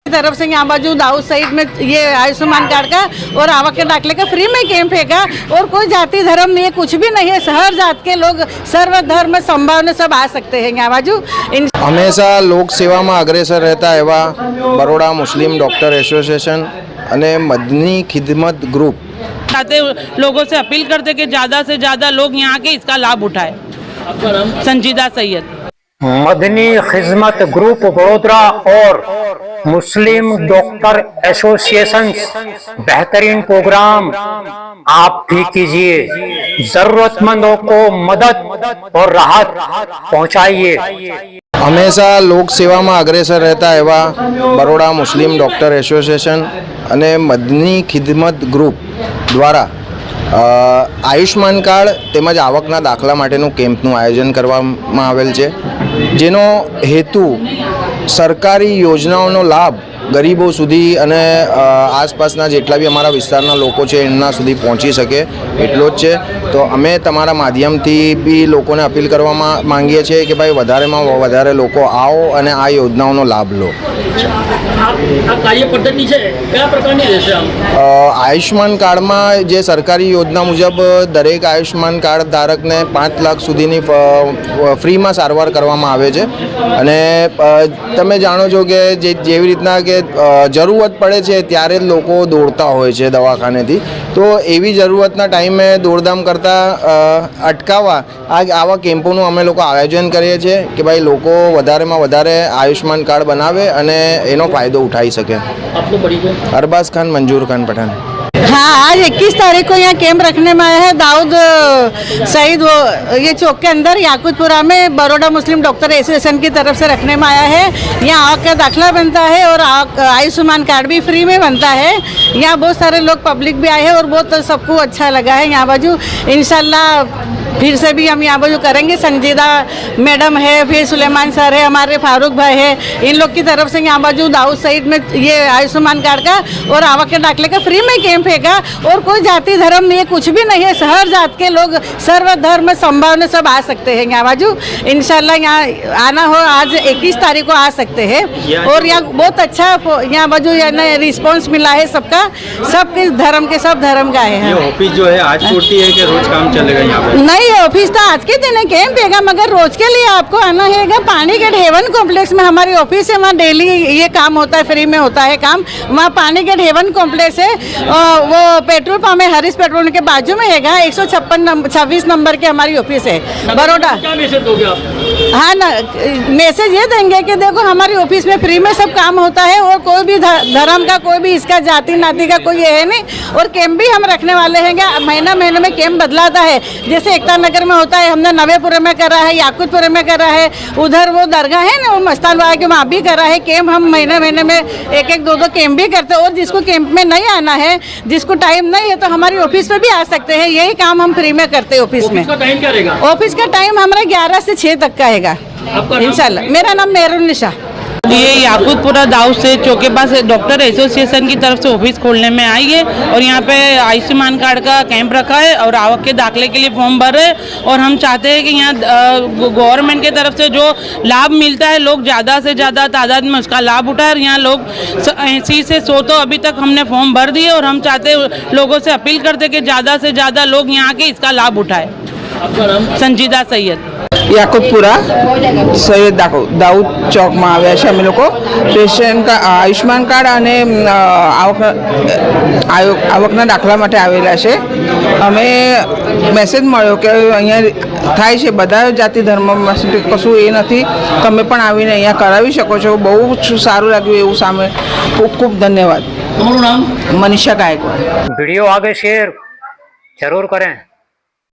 तरफ से यहाँ बाजू दाऊद सईद में ये आयुष्मान कार्ड का और आवक के दाखिले का फ्री में कैंप हैगा और कोई जाति धर्म नहीं है, कुछ भी नहीं है। हर जात के लोग सर्व धर्म संभावना सब आ सकते हैं यहाँ बाजू। हमेशा लोक सेवा में अग्रेसर रहता एवा बरोड़ा मुस्लिम डॉक्टर एसोसिएशन अने मदनी खिदमत ग्रुप चाहते लोगों से अपील करते कि ज़्यादा से ज़्यादा लोग यहाँ के इसका लाभ उठाए। संजीदा सैयद। मदनी खिदमत ग्रुप वडोदरा और मुस्लिम डॉक्टर एसोसिएशन बेहतरीन प्रोग्राम आप भी कीजिए, जरूरतमंदों को मदद और राहत पहुंचाइए। हमेशा लोक सेवा में अग्रेसर रहता एवा बरोड़ा मुस्लिम डॉक्टर एसोसिएशन अने मदनी खिदमत ग्रुप द्वारा आयुष्मान कार्ड तेमज आवकना दाखला माटेનું કેમ્પનું આયોજન કરવામાં આવેલ છે, જેનો હેતુ સરકારી યોજનાઓનો લાભ ગરીબો સુધી અને આસપાસના જેટલા બી અમારા વિસ્તારના લોકો છે એમના સુધી પહોંચી શકે એટલો જ છે। તો અમે તમારા માધ્યમથી બી લોકોને અપીલ કરવા માંગીએ છીએ કે ભાઈ વધારેમાં વધારે લોકો આવો અને આ યોજનાઓનો લાભ લો। આયુષ્માન કાર્ડમાં જે સરકારી યોજના મુજબ દરેક આયુષ્માન કાર્ડ ધારકને 5 લાખ સુધીની ફ્રીમાં સારવાર કરવામાં આવે છે અને તમે જાણો છો કે જેવી રીતના કે જરૂરત પડે છે ત્યારે જ લોકો દોડતા હોય છે દવાખાનેથી, તો એવી જરૂરતના ટાઈમે દોડધામ કરતાં અટકાવવા આવા કેમ્પોનું અમે લોકો આયોજન કરીએ છીએ કે ભાઈ લોકો વધારેમાં વધારે આયુષ્માન કાર્ડ બનાવે અને એનો ફાયદો ઉઠાવી શકે। અરબાઝ ખાન મંજૂર ખાન પઠાણ। हाँ, आज 21 तारीख को यहाँ कैंप रखने में आया है दाऊद सईद ये चौक के अंदर याकुतपुरा में बरोड़ा मुस्लिम डॉक्टर एसोसिएशन की तरफ से रखने में आया है। यहाँ आवक का दाखला बनता है और आयुष्मान कार्ड भी फ्री में बनता है। यहाँ बहुत सारे लोग पब्लिक भी आए हैं और बहुत सबको अच्छा लगा है। यहाँ बाजू इंशाल्लाह फिर से भी हम यहाँ बाजू करेंगे। संजीदा मैडम है, फिर सुलेमान सर है, हमारे फारूक भाई है, इन लोग की तरफ से यहाँ बाजू दाऊद सईद में ये आयुष्मान कार्ड का और आवक के दाखले का फ्री में कैंप हैगा और कोई जाति धर्म नहीं है, कुछ भी नहीं है। हर जात के लोग सर्व धर्म संभावना सब आ सकते हैं यहाँ बाजू। इंशाल्लाह यहाँ आना हो आज 21 तारीख को आ सकते हैं और यहाँ बहुत अच्छा यहाँ बाजू रिस्पॉन्स मिला है सबका, सबके धर्म के सब धर्म का है। ऑफिस जो है आज छुट्टी है कि रोज काम चलेगा यहाँ पे? नहीं, ऑफिस तो आज के दिन है, कैंप हैगा, मगर रोज के लिए आपको आना है। पानी गेट हेवन कॉम्प्लेक्स में हमारी ऑफिस है, वहाँ डेली ये काम होता है, फ्री में होता है काम। वहाँ पानी गेट हेवन कॉम्प्लेक्स है, वो पेट्रोल पंप है, हरीश पेट्रोल के बाजू में हैगा। 156 नंबर की हमारी ऑफिस है बड़ौदा। क्या मैसेज दोगे आप? हाँ ना, मैसेज ये देंगे कि देखो हमारी ऑफिस में फ्री में सब काम होता है और कोई भी धर्म का, कोई भी इसका जाति नाती का कोई ये है नहीं। और कैंप भी हम रखने वाले हैं, महीना महीने में कैंप बदलाता है। जैसे एकता नगर में होता है, हमने नवेपुर में करा है, याकुतपुर में करा है, उधर वो दरगाह है ना वो मस्तान बाबा के वहाँ भी करा है कैंप। हम महीने महीने में एक एक दो कैंप भी करते हैं और जिसको कैंप में नहीं आना है, जिसको टाइम नहीं है, तो हमारी ऑफिस में भी आ सकते हैं। यही काम हम फ्री में करते हैं ऑफिस में। टाइम क्या रहेगा? ऑफिस का टाइम हमारा 11 से 6 तक का हैगा इंशाल्लाह। मेरा नाम मेहरुन निशा। ये याकुतपुरा दाऊद से चौक के पास डॉक्टर एसोसिएशन की तरफ से ऑफिस खोलने में आई है और यहाँ पे आयुष्मान कार्ड का कैंप रखा है और आवक के दाखले के लिए फॉर्म भर है। और हम चाहते हैं कि यहाँ गवर्नमेंट की तरफ से जो लाभ मिलता है लोग ज़्यादा से ज़्यादा तादाद में उसका लाभ उठाए। और यहाँ लोग 80 से 100 तो अभी तक हमने फॉर्म भर दिए और हम चाहते लोगों से अपील करते कि ज़्यादा से ज़्यादा लोग यहाँ के इसका लाभ उठाए। संजीदा सैयद। याकुतपुरा सैयद दाऊद चौक में आव्या छे अमे लोको पेशेंट का आयुष्मान कार्ड अने आवकना दाखला माटे आवेला छे। अमे मेसेज मळ्यो के अहींया थाय छे, बधा जाति धर्म कशुं ए नथी, तमे पण आवीने अहींया करावी शको छो। बहु सारुं लाग्युं एवुं सामे। खूब खूब धन्यवाद। तुम्हारुं नाम? मनीषा गायकवाड। वीडियो आगे शेयर जरूर करें।